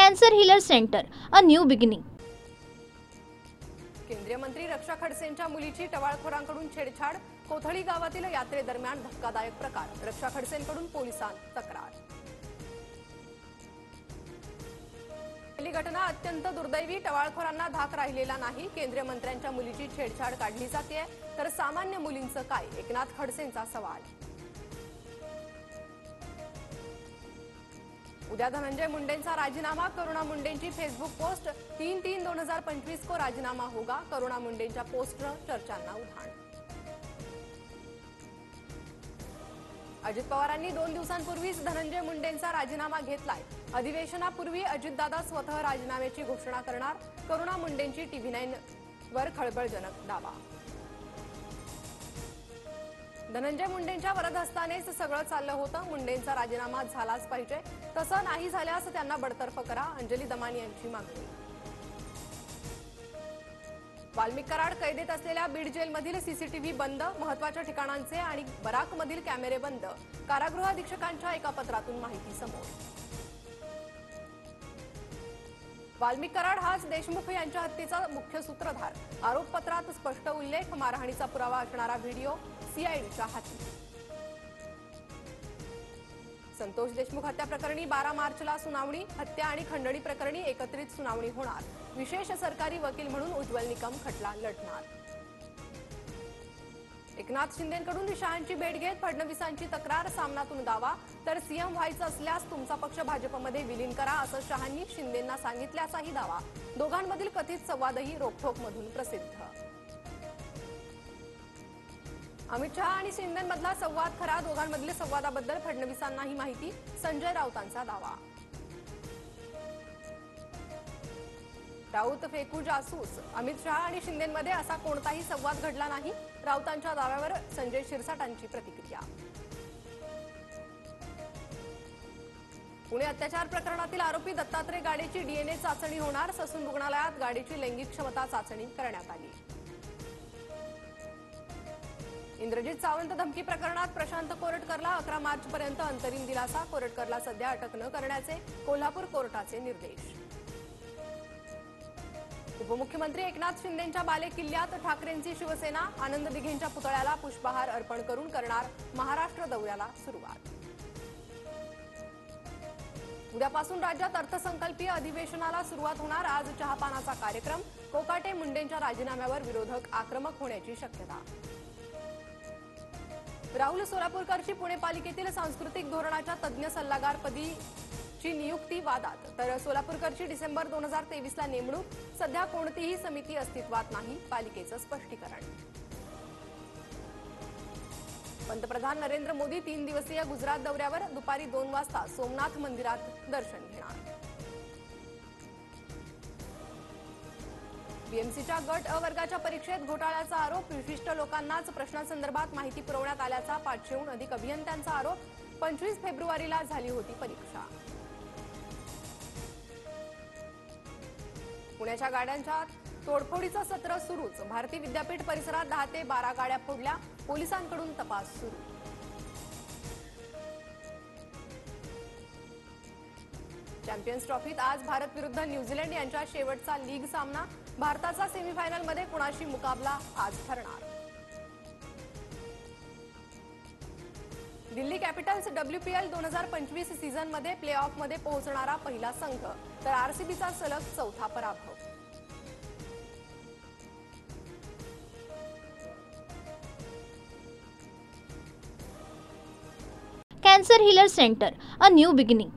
Cancer healer centre, a new beginning. केंद्रीय मंत्री रक्षा खडसेंच्या मुलीची टवाळखोरांकडून छेडछाड, कोथळी गावातील यात्रेदरम्यान धक्कादायक प्रकार, रक्षा खडसेंकडून पोलिसांत तक्रार। पहिली घटना अत्यंत दुर्दैवी, टवाळखोरांना धाक राहिलेला नाही। केंद्रीय मंत्र्यांच्या मुलीची छेडछाड काढली जाते, तर सामान्य मुलींचं काय? एकनाथ खडसेंचा सवाल। उद्या धनंजय मुंडेंचा राजीनामा, करुणा मुंडेंची फेसबुक पोस्ट, 3/3/2025 को राजीनामा होगा। करुणा मुंडेंच्या पोस्टनं चर्चांना उधाण। अजित पवारांनी 2 दिवसांपूर्वीच धनंजय मुंडेंचा राजीनामा घेतलाय। अधिवेशनापूर्वी अजितदादा स्वतः राजीनाम्याची घोषणा करणार, करुणा मुंडेंची TV9 वर खळबळजनक दावा। धनंजय मुंडेंच्या वरदहस्तानेच सगळं चाललं होतं, मुंडेंचा राजीनामा झालाच पाहिजे, तसं नाही झाल्यास त्यांना बडतर्फ करा, अंजली दमानी यांची मागणी। वाल्मिक कराड कैदेत असलेल्या बीड जेलमधील सीसीटीव्ही बंद, महत्वाच्या ठिकाणांचे आणि बराकमधील कॅमेरे बंद, कारागृह अधीक्षकांच्या एका पत्रातून माहिती समोर। वाल्मिक कराड हाच देशमुख यांच्या हत्येचा मुख्य सूत्रधार, आरोपपत्रात स्पष्ट उल्लेख, मारहाणीचा पुरावा असणारा व्हिडिओ सीआयडीच्या हाती। संतोष देशमुख हत्या प्रकरणी 12 मार्चला सुनावणी, हत्या आणि खंडणी प्रकरणी एकत्रित सुनावणी होणार, विशेष सरकारी वकील म्हणून उज्ज्वल निकम खटला लढणार। एकनाथ शिंदेंकडून शहांची भेट घेत फडणवीसांची तक्रार, सामनातून दावा, तर सीएम व्हायचं असल्यास तुमचा पक्ष भाजपमध्ये विलीन करा, असं शहांनी शिंदेंना सांगितल्याचाही दावा। दोघांमधील कथित संवादही रोखठोकमधून प्रसिद्ध। अमित शहा आणि शिंदेंमधला संवाद खरा, दोघांमधील संवादाबद्दल फडणवीसांनाही माहिती, संजय राऊतांचा दावा। राऊत फेकू जासूस, अमित शहा आणि शिंदेंमध्ये असा कोणताही संवाद घडला नाही, राऊतांच्या दाव्यावर संजय शिरसाटांची प्रतिक्रिया। पुणे अत्याचार प्रकरणातील आरोपी दत्तात्रय गाडेची डीएनए चाचणी होणार, ससून रुग्णालयात गाडेची लैंगिक क्षमता चाचणी करण्यात आली। इंद्रजित सावंत धमकी प्रकरणात प्रशांत कोरटकरला 11 मार्चपर्यंत अंतरिम दिलासा, कोरटकरला सध्या अटक न करण्याचे कोल्हापूर कोर्टाचे निर्देश। उपमुख्यमंत्री एकनाथ शिंदेंच्या बाले किल्ल्यात ठाकरेंची शिवसेना, आनंद दिघेंच्या पुतळ्याला पुष्पहार अर्पण करून करणार महाराष्ट्र दौऱ्याला सुरुवात। उद्यापासून राज्यात अर्थसंकल्पीय अधिवेशनाला सुरुवात होणार, आज चहापानाचा कार्यक्रम, कोकाटे मुंडेंच्या राजीनाम्यावर विरोधक आक्रमक होण्याची शक्यता। राहुल सोलापूरकरची पुणे पालिकेतील सांस्कृतिक धोरणाच्या तज्ज्ञ सल्लागारपदीची नियुक्ती वादात, तर सोलापूरकरची डिसेंबर 2023ला नेमणूक, सध्या कोणतीही समिती अस्तित्वात नाही, पालिकेचं स्पष्टीकरण। पंतप्रधान नरेंद्र मोदी 3 दिवसीय गुजरात दौऱ्यावर, दुपारी 2 वाजता सोमनाथ मंदिरात दर्शन घेणार। बीएमसीच्या गट अ वर्गाच्या परीक्षेत घोटाळ्याचा आरोप, विशिष्ट लोकांनाच प्रश्नांसंदर्भात माहिती पुरवण्यात आल्याचा 500हून अधिक अभियंत्यांचा आरोप, 25 फेब्रुवारीला झाली होती परीक्षा। पुण्याच्या गाड्यांच्या तोडफोडीचं सत्र सुरूच, भारती विद्यापीठ परिसरात 10 ते 12 गाड्या फोडल्या, पोलिसांकडून तपास सुरू। चॅम्पियन्स ट्रॉफीत आज भारत विरुद्ध न्यूझीलंड यांच्या शेवटचा लीग सामना, भारताचा सेमीफायनलमध्ये कुणाशी मुकाबला आज ठरणार। दिल्ली कॅपिटल्स WPL 2025 सीझनमध्ये प्ले ऑफमध्ये पोहोचणारा पहिला संघ, तर आरसीबीचा सलग 4था पराभव। Cancer healer centre, a new beginning.